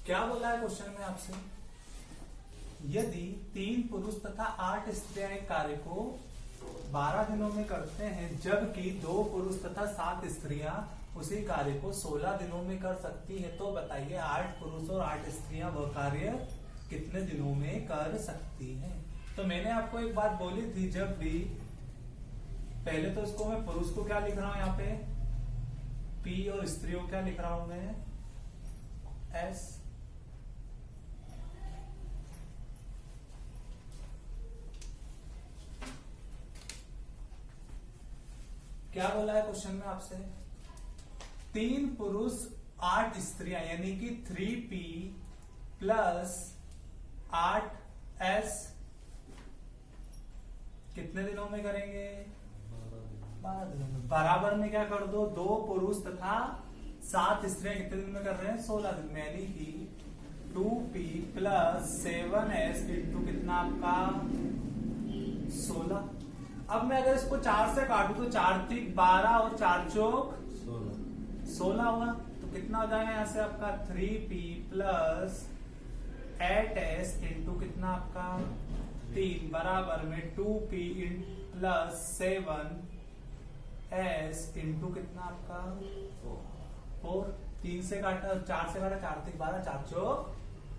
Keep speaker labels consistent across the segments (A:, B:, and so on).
A: क्या बोला है क्वेश्चन में आपसे? यदि 3 पुरुष तथा 8 स्त्रियां एक कार्य को 12 दिनों में करते हैं, जबकि 2 पुरुष तथा 7 स्त्रियां उसी कार्य को 16 दिनों में कर सकती हैं, तो बताइए 8 पुरुष और 8 स्त्रियां वह कार्य कितने दिनों में कर सकती हैं? तो मैंने आपको एक बात बोली थी, जब भी पहले तो इसको मैं पुरुष को क्या लिख रहा हूं यहाँ पे P और स्त्रियों क्या लिख रहा हूं मैं S। क्या बोला है क्वेश्चन में आपसे? 3 पुरुष 8 स्त्रियां यानी कि 3P प्लस 8S कितने दिनों में करेंगे? 12 दिनों में। बराबर में क्या कर दो, 2 पुरुष तथा 7 स्त्रियां कितने दिन में कर रहे हैं? 16 दिन में, यानी कि 2P प्लस 7S इंटू कितना आपका 16। अब मैं अगर इसको 4 से काटू तो 4 3 12 और 4 चौक 16 हुआ, तो कितना हो जाएगा यहां से आपका 3P प्लस 8S इंटू कितना आपका 3 बराबर में 2P प्लस 7S इंटू कितना आपका 4। 3 से काटा 4 से काटा 4 3 12 4 चौक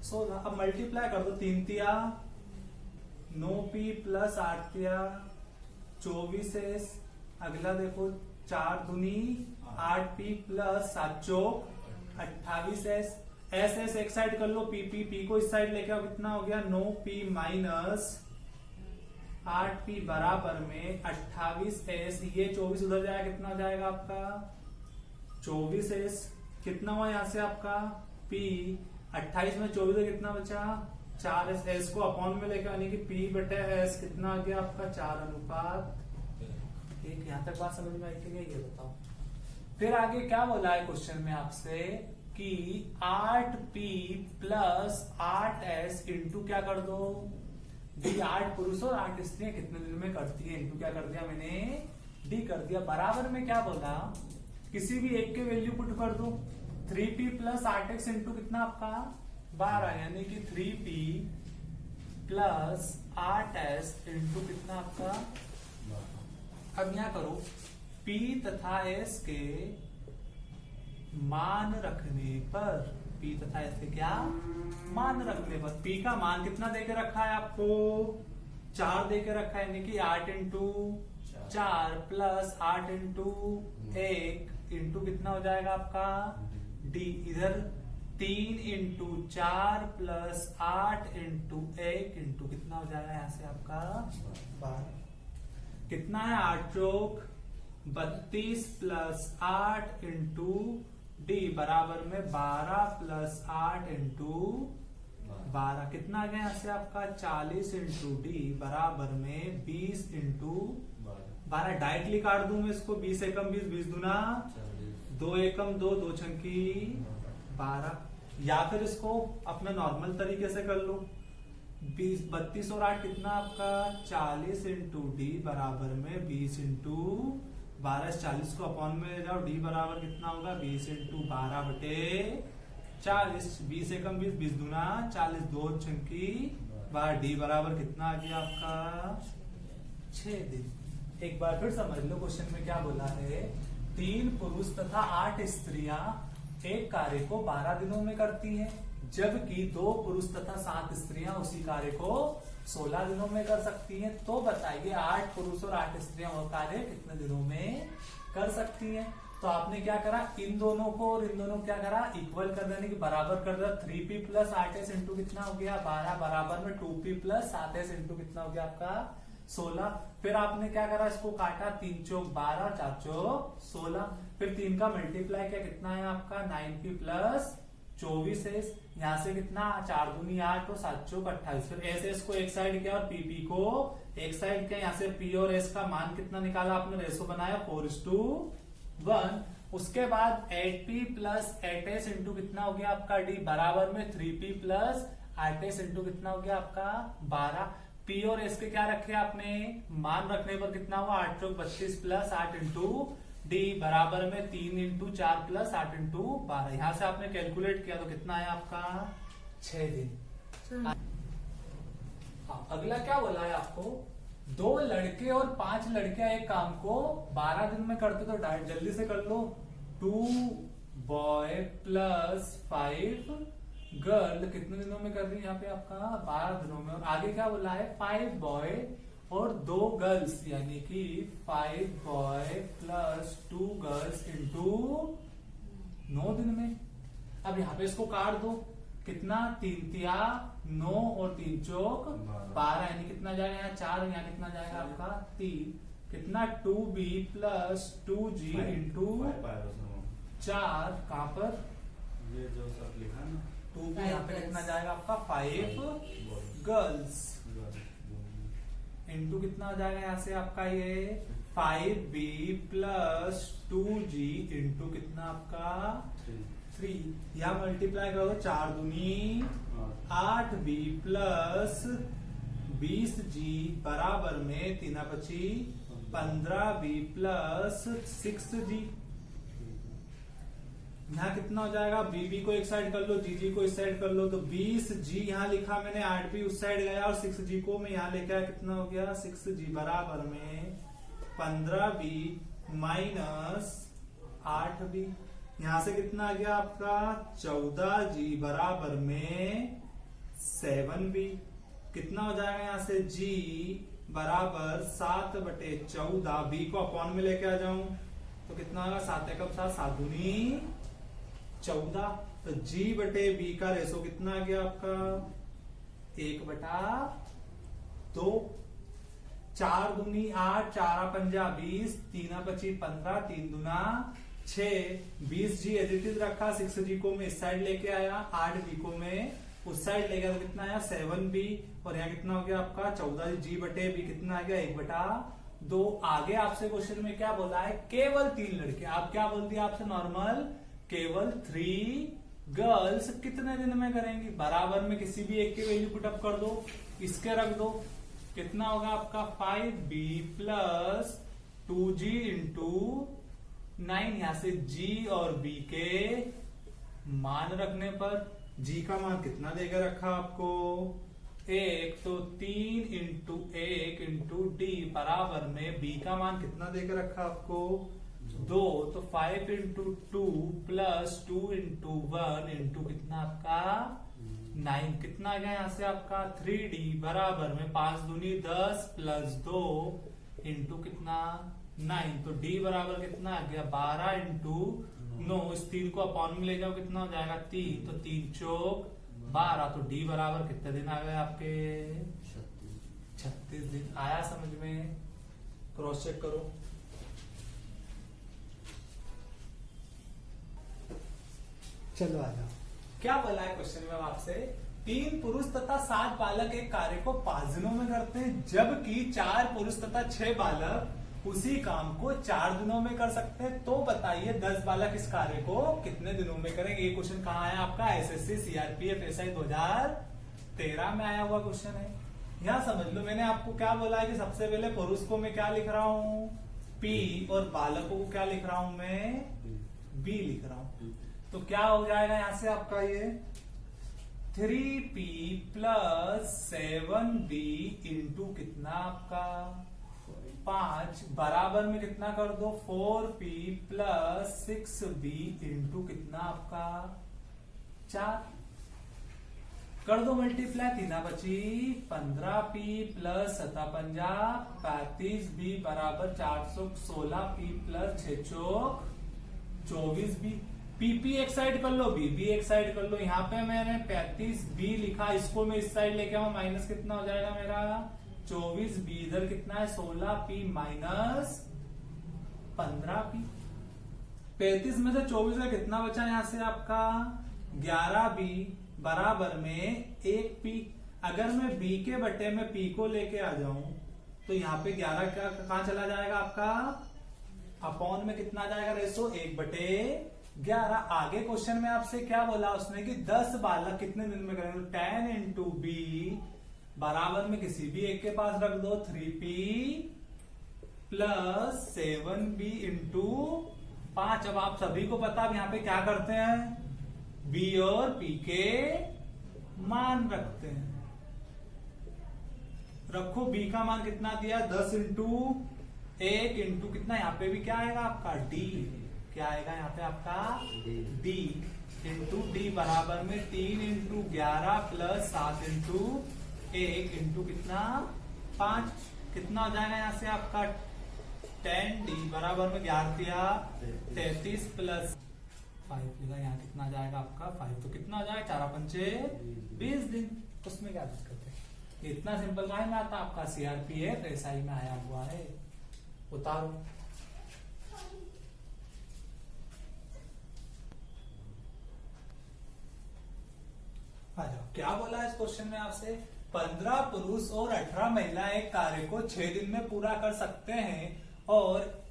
A: 16। अब मल्टीप्लाई कर दो, 3 तिया 9P प्लस 8 तिया 24S, अगला देखो 4 दूनी 8P प्लस 7 चौक 28S। SS एक साइड कर लो, P को इस साइड लेके आओ, कितना हो गया 9P माइनस 8P बराबर में 28S। ये 24 उधर जाएगा, कितना हो जाएगा आपका 24S। कितना हुआ यहां से आपका P 28 में 24 है, कितना बचा 4S। S को अपॉन में लेकर यानी कि P बटे S कितना आ गया आपका 4:1। यहां तक बात समझ में आई कि नहीं, ये बताओ। फिर आगे क्या बोला है क्वेश्चन में आपसे कि 8P प्लस 8S इंटू क्या कर दो, 8 पुरुष और 8 स्त्रियां कितने दिन में करती है, इंटू क्या कर दिया मैंने D कर दिया। बराबर में क्या बोला, किसी भी एक के वैल्यू पुट कर दो। 3P प्लस 8X इंटू कितना आपका 12, यानी कि 3P प्लस 8S इंटू कितना आपका। अब यहां करो, P तथा S के मान रखने पर, P तथा S के क्या मान रखने पर, P का मान कितना देके रखा है आपको 4 देके रखा है, यानी कि 8 इंटू 4 प्लस 8 इंटू 1 इंटू कितना हो जाएगा आपका D। इधर 3 इंटू 4 प्लस 8 इंटू 1 इंटू कितना हो जाएगा यहां से आपका 12। कितना है 8 चौक 32 प्लस 8 इंटू D बराबर में 12 प्लस 8 इंटू 12। कितना आ गया यहां से आपका 40 इंटू D बराबर में 20 इंटू 12। डायरेक्टली काट दूं मैं इसको, 20 एकम 20 20 दूना 2 एकम 2 2 छंकी 12। या फिर इसको अपना नॉर्मल तरीके से कर लो, 32 और 8 कितना आपका 40 इंटू D बराबर में 20 इंटू 12। 40 को अपॉन में ले जाओ, D बराबर कितना होगा 20 इंटू 12 बटे 40। 20 एकम 20 20 दूना 40 2 छंकी 12। D बराबर कितना आ गया आपका 6 दिन। एक बार फिर समझ लो क्वेश्चन में क्या बोला है, 3 पुरुष तथा 8 स्त्रियां एक कार्य को 12 दिनों में करती हैं, जबकि 2 पुरुष तथा 7 स्त्रियां उसी कार्य को 16 दिनों में कर सकती हैं। तो बताइए 8 पुरुष और 8 स्त्रियां वो कार्य कितने दिनों में कर सकती हैं? तो आपने क्या करा, इन दोनों को और इन दोनों को क्या करा, इक्वल कर देने की बराबर कर दिया। 3P प्लस 8S इंटू कितना हो गया 12 बराबर में 2P प्लस 7S इंटू कितना हो गया आपका 16। फिर आपने क्या करा, इसको काटा, 3 चौक 12 4 चौक 16। फिर 3 का मल्टीप्लाई किया, कितना है आपका 9P प्लस 24S। यहां से कितना 4 दूनी 8 और 7 चौक 28। फिर SS को एक साइड किया और PP को एक साइड किया। यहां से P और S का मान कितना निकाला आपने, रेशो बनाया 4:1। उसके बाद 8P प्लस 8S इंटू कितना हो गया आपका D बराबर में 3P प्लस 8S इंटू कितना हो गया आपका 12। P और S के क्या रखे आपने मान रखने पर कितना हुआ 8 चौक 32 प्लस 8 इंटू डी बराबर में 3 इंटू 4 प्लस 8 इंटू 12। यहां से आपने कैलकुलेट किया तो कितना है आपका 6 दिन। हाँ, अगला क्या बोला है आपको, 2 लड़के और 5 लड़कियां एक काम को 12 दिन में करते तो डायरेक्ट जल्दी से कर लो। 2 बॉय प्लस 5 गर्ल कितने दिनों में कर रही है यहाँ पे आपका 12 दिनों में। और आगे क्या बोला है 5 बॉय और 2 गर्ल्स, यानी कि 5 बॉय प्लस 2 गर्ल्स इंटू 9 दिन में। अब यहाँ पे इसको काट दो, कितना 3 तिया 9 और 3 चौक 12, यानी कितना जाएगा यहाँ 4, यहाँ कितना जाएगा आपका 3, कितना 2b प्लस 2g इंटू 4, कहां पर
B: ये जो सब लिखा ना
A: 2b, यहाँ पे कितना जाएगा आपका 5 गर्ल्स इंटू कितना हो जाएगा यहाँ से आपका ये 5b प्लस 2g इंटू कितना आपका 3। या मल्टीप्लाई करो 4 दूनी 8b प्लस 20g बराबर में 3 बची 15b प्लस 6g। यहाँ कितना हो जाएगा, बीबी को एक साइड कर लो, जीजी को इस साइड कर लो, तो 20g यहाँ लिखा मैंने, 8b उस साइड गया और 6g को मैं यहाँ लेके आया, कितना हो गया 6g बराबर में 15b माइनस 8b। यहाँ से कितना आ गया आपका 14g बराबर में 7b। कितना हो जाएगा यहाँ से g बराबर 7/14, b को अपॉन में लेके आ जाऊं तो कितना होगा 7 एकम 7, 7 दूनी 14, तो g बटे b का रेशो कितना आ गया आपका 1/2। 4 दूनी 8, 4 पंजा 20, 3 पची 15, 3 दूना 6, 20g एज इट इज रखा, 6g को मैं इस साइड लेके आया, 8b को मैं उस साइड ले गया तो कितना आया 7b, और यहाँ कितना हो गया आपका 14g बटे b कितना आ गया 1/2। आगे आपसे क्वेश्चन में क्या बोला है, केवल 3 लड़के, आप क्या बोल दिया आपसे नॉर्मल, केवल 3 गर्ल्स कितने दिन में करेंगी, बराबर में किसी भी एक की वैल्यू पुटअप कर दो, इसके रख दो, कितना होगा आपका 5b प्लस 2g इंटू 9। यहां से g और b के मान रखने पर g का मान कितना देकर रखा आपको 1, तो 3 इंटू 1 इंटू डी बराबर में b का मान कितना देकर रखा आपको 2, तो 5 इंटू 2 प्लस 2 इंटू 1 इंटू कितना आपका 9, कितना आ गया यहाँ से आपका 3d बराबर में 5 दूनी 10 प्लस 2 इंटू कितना 9, तो d बराबर कितना आ गया 12 इंटू 9, इस 3 को अपॉन में ले जाओ कितना हो जाएगा 3, तो 3 चौक 12, तो d बराबर कितने दिन आ गए आपके 36 दिन। आया समझ में, क्रॉस चेक करो। चलो आ जाओ, क्या बोला है क्वेश्चन में आपसे, 3 पुरुष तथा 7 बालक एक कार्य को 5 दिनों में करते हैं, जबकि 4 पुरुष तथा 6 बालक उसी काम को 4 दिनों में कर सकते हैं, तो बताइए 10 बालक इस कार्य को कितने दिनों में करेंगे। ये क्वेश्चन कहाँ है आपका एसएससी सीआरपीएफ एसआई 2013 में आया हुआ क्वेश्चन है। यहाँ समझ लो, मैंने आपको क्या बोला है कि सबसे पहले पुरुष को मैं क्या लिख रहा हूँ P, और बालकों को क्या लिख रहा हूं मैं B लिख रहा हूं, तो क्या हो जाएगा यहां से आपका ये 3p प्लस 7b इंटू कितना आपका 5 बराबर में कितना कर दो 4p प्लस 6b इंटू कितना आपका 4, कर दो मल्टीप्लाई, 3 बची 15p प्लस 7 35b बराबर 416p प्लस 6 चौक 24b। पीपी एक साइड कर लो, बीबी एक साइड कर लो। यहाँ पे मैंने 35b लिखा, इसको मैं इस साइड लेके आऊं, माइनस कितना हो जाएगा मेरा 24b, इधर कितना है 16p माइनस 15p। 35 में से 24 का कितना बचा यहाँ से आपका 11b बराबर में 1p। अगर मैं b के बटे में p को लेके आ जाऊं तो यहाँ पे 11 क्या कहां चला जाएगा आपका अपॉन में कितना जाएगा रेशो 1/11। आगे क्वेश्चन में आपसे क्या बोला उसने कि 10 बालक कितने दिन में करेंगे, 10 इंटू बी बराबर में किसी भी एक के पास रख दो 3p प्लस 7b इंटू 5। अब आप सभी को पता, अब यहाँ पे क्या करते हैं, b और p के मान रखते हैं। रखो b का मान कितना दिया, 10 इंटू 1 इंटू कितना, यहाँ पे भी क्या आएगा आपका d, क्या आएगा यहाँ पे आपका d इंटू d बराबर में 3 इंटू 11 प्लस 7 इंटू 1 इंटू कितना 5। कितना हो जाएगा यहाँ से आपका 10d बराबर में 11 दिया 33 प्लस 5 देगा, यहाँ कितना जाएगा आपका 5, तो कितना हो जाएगा 4 पंचे 20 दिन। उसमें क्या दिक्कत है, इतना सिंपल का है ना, आता आपका सीआरपीएफ एसआई में आया हुआ है। उतारो, आ जाओ। क्या बोला है इस क्वेश्चन में आपसे, 15 पुरुष और 18 महिला एक कार्य को 6 दिन में पूरा कर सकते हैं और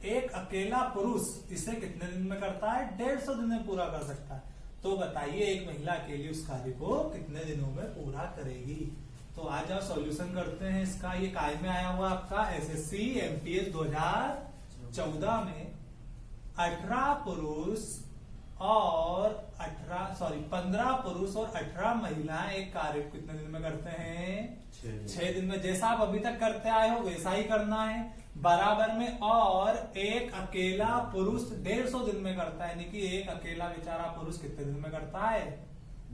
A: एक अकेला पुरुष इसे कितने दिन में करता है, 150 दिन में पूरा कर सकता है। तो बताइए एक महिला अकेली उस कार्य को कितने दिनों में पूरा करेगी। तो आज आप सॉल्यूशन करते हैं इसका। ये काय में आया हुआ आपका एसएससी एमटीएस 2014 में 18 पुरुष और 15 पुरुष और 18 महिलाएं एक कार्य को कितने दिन में करते हैं, 6 दिन में। जैसा आप अभी तक करते आए हो वैसा ही करना है, बराबर में और एक अकेला पुरुष 150 दिन में करता है, यानी कि एक अकेला बेचारा पुरुष कितने दिन में करता है,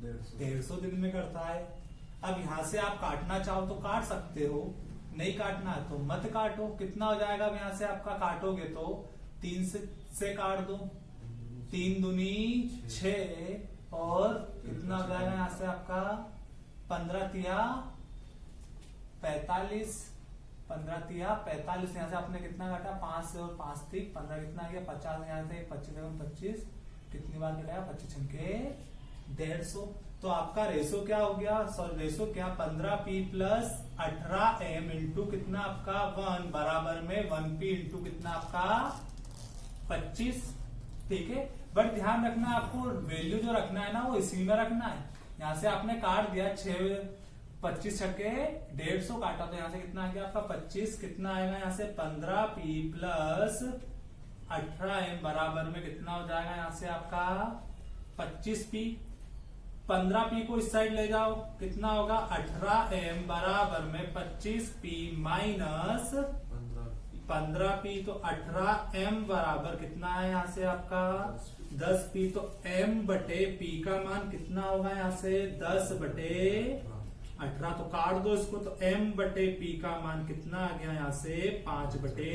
A: 150 दिन में करता है। अब यहां से आप काटना चाहो तो काट सकते हो, नहीं काटना तो मत काटो। कितना हो जाएगा, अब यहां से आपका काटोगे तो 3 से काट दो, 3 दूनी 6 और कितना हो जाएगा यहां से आपका 15 तिया 45, 15 तिया 45। यहां से आपने कितना काटा, 5 से और 5 थी 15, कितना आ गया 50। यहां से 25 कितनी बार कटाया, 25 छंके 150। तो आपका रेशो क्या हो गया, सॉरी रेशो क्या, 15p प्लस 18m इंटू कितना आपका 1 बराबर में 1p इंटू कितना आपका 25। ठीक है, बट ध्यान रखना आपको वैल्यू जो रखना है ना वो इसी में रखना है। यहां से आपने काट दिया 25 छक्के 150 काटा, तो यहां से कितना आ गया आपका 25। कितना आएगा यहाँ से 15p प्लस 18m बराबर में कितना हो जाएगा यहाँ से आपका 25p। 15p को इस साइड ले जाओ, कितना होगा 18m बराबर में 25p माइनस 15p, तो 18m बराबर कितना है यहाँ से आपका 10p। तो m बटे p का मान कितना होगा यहाँ से 10 बटे 18, तो काट दो इसको, तो m बटे p का मान कितना आ गया यहाँ से 5 बटे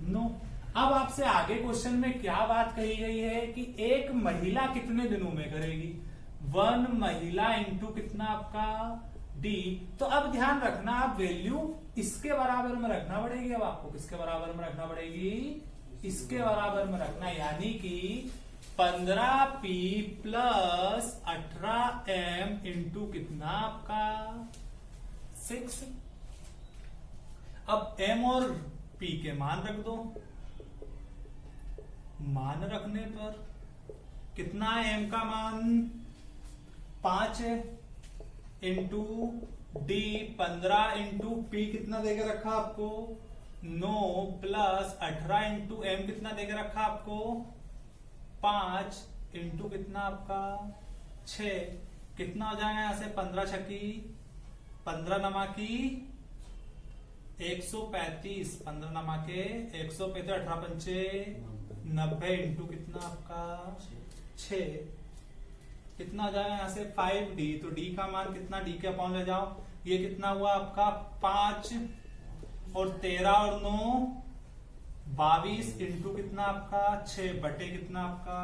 A: 9। अब आपसे आगे क्वेश्चन में क्या बात कही गई है कि एक महिला कितने दिनों में करेगी, 1 महिला इंटू कितना आपका d। तो अब ध्यान रखना, आप वैल्यू इसके बराबर में रखना पड़ेगी। अब आपको किसके बराबर में रखना पड़ेगी, इसके बराबर में रखना, यानी कि 15p प्लस 18m इंटू कितना आपका 6। अब m और p के मान रख दो, मान रखने पर कितना है m का मान 5 है इंटू d 15 इंटू p कितना देके रखा आपको 9 प्लस 18 इंटू m कितना देके रखा आपको 5 इंटू कितना आपका 6। कितना हो जाएगा यहां से 15 छकी 15 नमा की 135, 15 नमा के 135, 18 पंचे 90 इंटू कितना आपका 6। कितना हो जाएगा यहाँ से 5d, तो d का मान कितना, d के अपॉन ले जाओ, ये कितना हुआ आपका 5 और 13 और 9 22 इंटू कितना आपका 6 बटे कितना आपका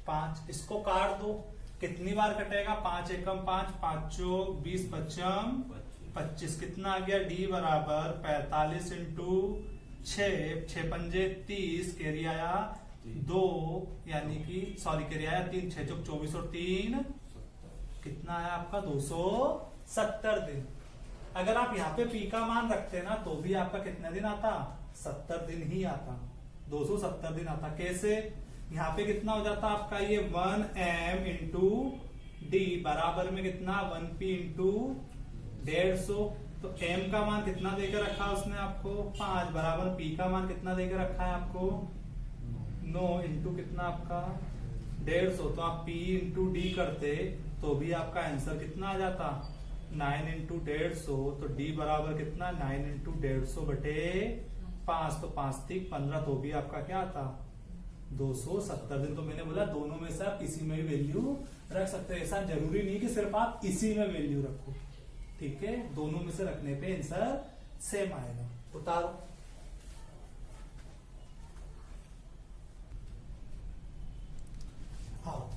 A: 5। इसको काट दो, कितनी बार कटेगा, 5 एकम 5, 5 चौक 20 पचम 25। कितना आ गया d बराबर 45 इंटू 6 पंजे 30, कैरी आया 2, यानी कि सॉरी कैरी आया 3, 6 चौक 24 और 3 कितना आया आपका 270 दिन। अगर आप यहाँ पे p का मान रखते ना तो भी आपका कितना दिन आता, 70 दिन ही आता, 270 दिन आता। कैसे, यहाँ पे कितना हो जाता आपका ये 1m इंटू d बराबर में कितना 1p इंटू 150, तो m का मान कितना देकर रखा है उसने आपको 5 बराबर p का मान कितना देकर रखा है आपको 9 इंटू कितना आपका 150। तो आप p इंटू डी करते तो भी आपका आंसर कितना आ जाता 9 इंटू 150। तो d बराबर कितना 9 इंटू 150 बटे 5। तो 5 3 15 तो भी आपका क्या आता 270 दिन। तो मैंने बोला दोनों में से आप किसी में भी वैल्यू रख सकते हैं। ऐसा जरूरी नहीं कि सिर्फ आप इसी में वैल्यू रखो, ठीक है। दोनों में से रखने पे आंसर सेम आएगा। उतारो। आओ,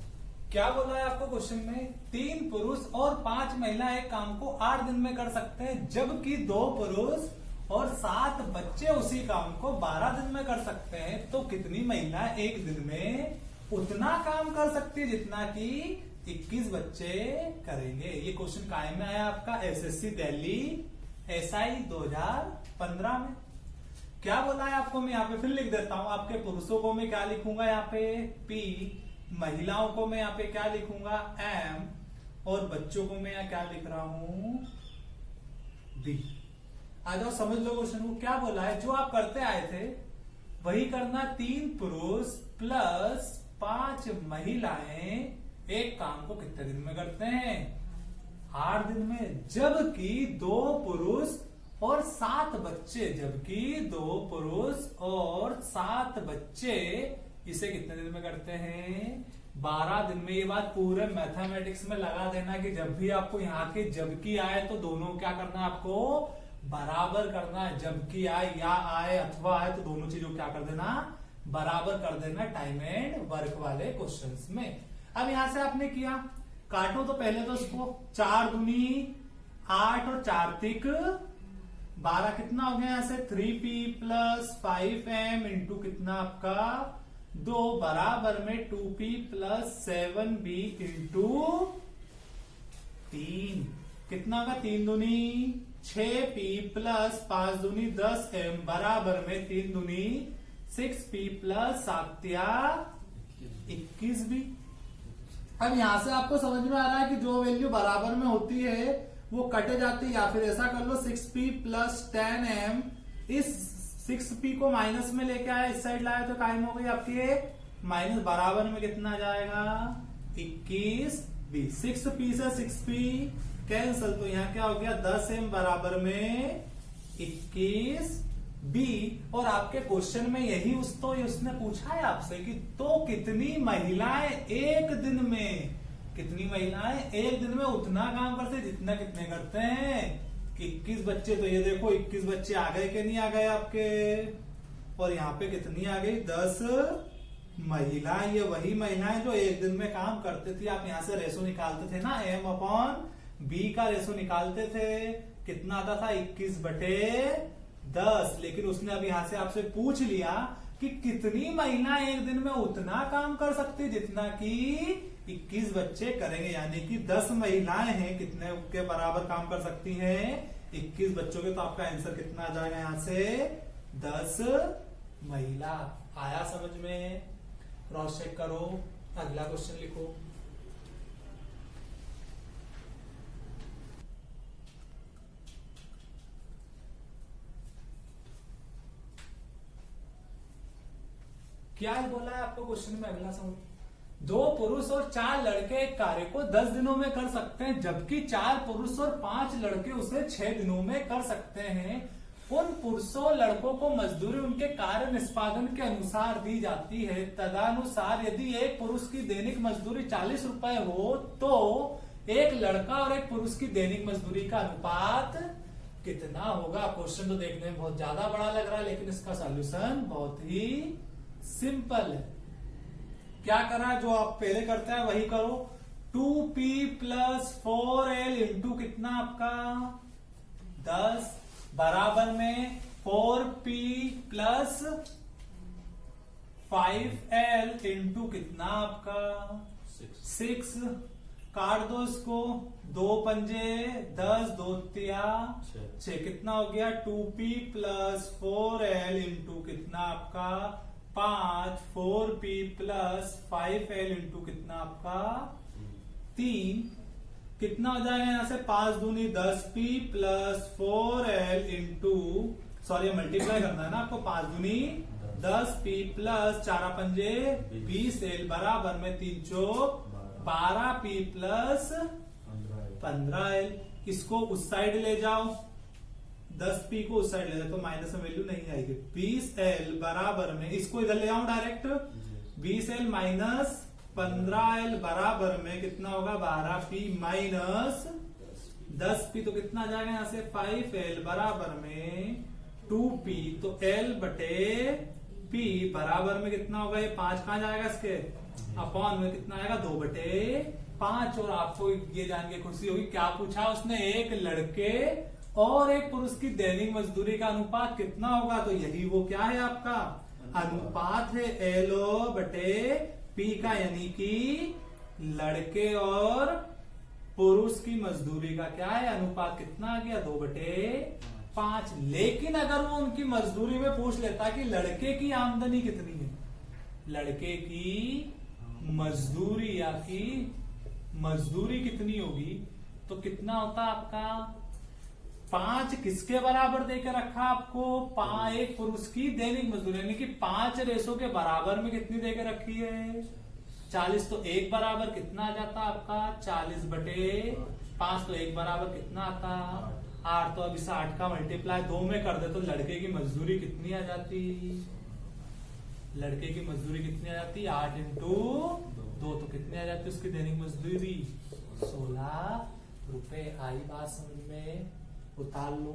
A: क्या बोला है आपको क्वेश्चन में 3 पुरुष और 5 महिला एक काम को 8 दिन में कर सकते हैं, जबकि 2 पुरुष और 7 बच्चे उसी काम को 12 दिन में कर सकते हैं। तो कितनी महिला एक दिन में उतना काम कर सकती है जितना कि 21 बच्चे करेंगे। ये क्वेश्चन कायम में आया आपका एसएससी दिल्ली एसआई 2015 में। क्या बोला है आपको, मैं यहाँ पे फिर लिख देता हूं। आपके पुरुषों को मैं क्या लिखूंगा यहाँ पे P, महिलाओं को मैं यहाँ पे क्या लिखूंगा M, और बच्चों को मैं यहाँ क्या लिख रहा हूं D। आ जाओ समझ लो क्वेश्चन को। क्या बोला है, जो आप करते आए थे वही करना। 3 पुरुष प्लस 5 महिलाएं एक काम को कितने दिन में करते हैं 8 दिन में, जबकि 2 पुरुष और 7 बच्चे, जबकि 2 पुरुष और 7 बच्चे इसे कितने दिन में करते हैं 12 दिन में। ये बात पूरे मैथमेटिक्स में लगा देना कि जब भी आपको यहाँ के जबकि आए तो दोनों क्या करना है आपको बराबर करना है। जबकि आए या आए अथवा आए तो दोनों चीजों क्या कर देना बराबर कर देना टाइम एंड वर्क वाले क्वेश्चंस में। अब यहां से आपने किया, काटो तो पहले तो इसको 4 दूनी 8 और 4 तिक 12 कितना हो गया यहां से 3p प्लस 5m इंटू कितना आपका 2 बराबर में 2p प्लस 7b इंटू 3 कितना होगा 3 दूनी 6p प्लस 5 दूनी 10m बराबर में 3 दूनी 6p प्लस 7 21b। अब यहां से आपको समझ में आ रहा है कि जो वैल्यू बराबर में होती है वो कटे जाती है, या फिर ऐसा कर लो 6p प्लस 10m, इस 6p को माइनस में लेके आया इस साइड लाया तो कायम हो गई आपकी माइनस बराबर में कितना जाएगा 21b। 6p से 6p कैंसल तो यहाँ क्या हो गया 10m बराबर में 21b। और आपके क्वेश्चन में यही उसने पूछा है आपसे कि तो कितनी महिलाएं एक दिन में, कितनी महिलाएं एक दिन में उतना काम करते हैं जितना कितने करते हैं 21 बच्चे। तो ये देखो 21 बच्चे आ गए कि नहीं आ गए आपके, और यहाँ पे कितनी आ गई 10 महिलाएं। ये वही महिलाएं जो एक दिन में काम करते थी। आप यहाँ से रेशो निकालते थे ना m अपॉन b का रेशो निकालते थे, कितना आता था 21/10। लेकिन उसने अब यहां से आपसे पूछ लिया कि कितनी महिलाएं एक दिन में उतना काम कर सकती जितना कि 21 बच्चे करेंगे, यानी कि 10 महिलाएं हैं कितने के बराबर काम कर सकती हैं 21 बच्चों के। तो आपका आंसर कितना आ जाएगा यहां से 10 महिला। आया समझ में, क्रॉस चेक करो। अगला क्वेश्चन लिखो। क्या बोला है आपको क्वेश्चन में, अगला समझ। 2 पुरुष और 4 लड़के एक कार्य को 10 दिनों में कर सकते हैं, जबकि 4 पुरुष और 5 लड़के उसे 6 दिनों में कर सकते हैं। उन पुरुषों लड़कों को मजदूरी उनके कार्य निष्पादन के अनुसार दी जाती है। तदनुसार यदि एक पुरुष की दैनिक मजदूरी 40 रुपए हो तो एक लड़का और एक पुरुष की दैनिक मजदूरी का अनुपात कितना होगा। क्वेश्चन तो देखने में बहुत ज्यादा बड़ा लग रहा है, लेकिन इसका सॉल्यूशन बहुत ही सिंपल है। क्या करा, जो आप पहले करते हैं वही करो। 2p प्लस 4l इंटू कितना आपका 10 बराबर में 4p प्लस 5l इंटू कितना आपका 6। काट दो इसको, 2 पंजे 10 2 तिया 6, कितना हो गया 2p प्लस 4l इंटू कितना आपका 5, 4p प्लस 5l इंटू कितना आपका 3। कितना हो जाएगा यहाँ से 5 दूनी 10p plus 4l into, sorry multiply करना है ना आपको, 5 दूनी 10p प्लस 4 पंजे 20l बराबर में 3 चौक 12p प्लस 15l। इसको उस साइड ले जाओ, 10p को उस साइड ले जाओ तो माइनस में वैल्यू नहीं आएगी। 20l बराबर में, इसको इधर ले आऊं डायरेक्ट, 20l माइनस 15l बराबर में कितना होगा 12p माइनस 10p, तो कितना आ जाएगा यहाँ से 5l बराबर में 2p, तो l बटे p बराबर में कितना होगा, ये 5 कहां जाएगा इसके अपॉन में कितना आएगा 2 बटे 5। और आपको ये जान के खुशी होगी क्या पूछा उसने, एक लड़के और एक पुरुष की दैनिक मजदूरी का अनुपात कितना होगा, तो यही वो क्या है आपका अनुपात है एलओ बटे पी का, यानी कि लड़के और पुरुष की मजदूरी का क्या है अनुपात, कितना आ गया 2 बटे 5। लेकिन अगर वो उनकी मजदूरी में पूछ लेता कि लड़के की आमदनी कितनी है, लड़के की मजदूरी या की मजदूरी कितनी होगी, तो कितना होता आपका 5 किसके बराबर देकर रखा आपको, 5 एक पुरुष की दैनिक मजदूरी, यानी कि 5 रेशो के बराबर में कितनी देकर रखी है 40, तो एक बराबर कितना आ जाता आपका 40 बटे 5, तो एक बराबर कितना आता 8। तो अब इस 8 का मल्टीप्लाई 2 में कर दे तो लड़के की मजदूरी कितनी आ जाती, लड़के की मजदूरी कितनी आ जाती 8 इंटू 2, तो कितनी आ जाती उसकी दैनिक मजदूरी 16 रुपए। आई बात समझ में, उतार लो।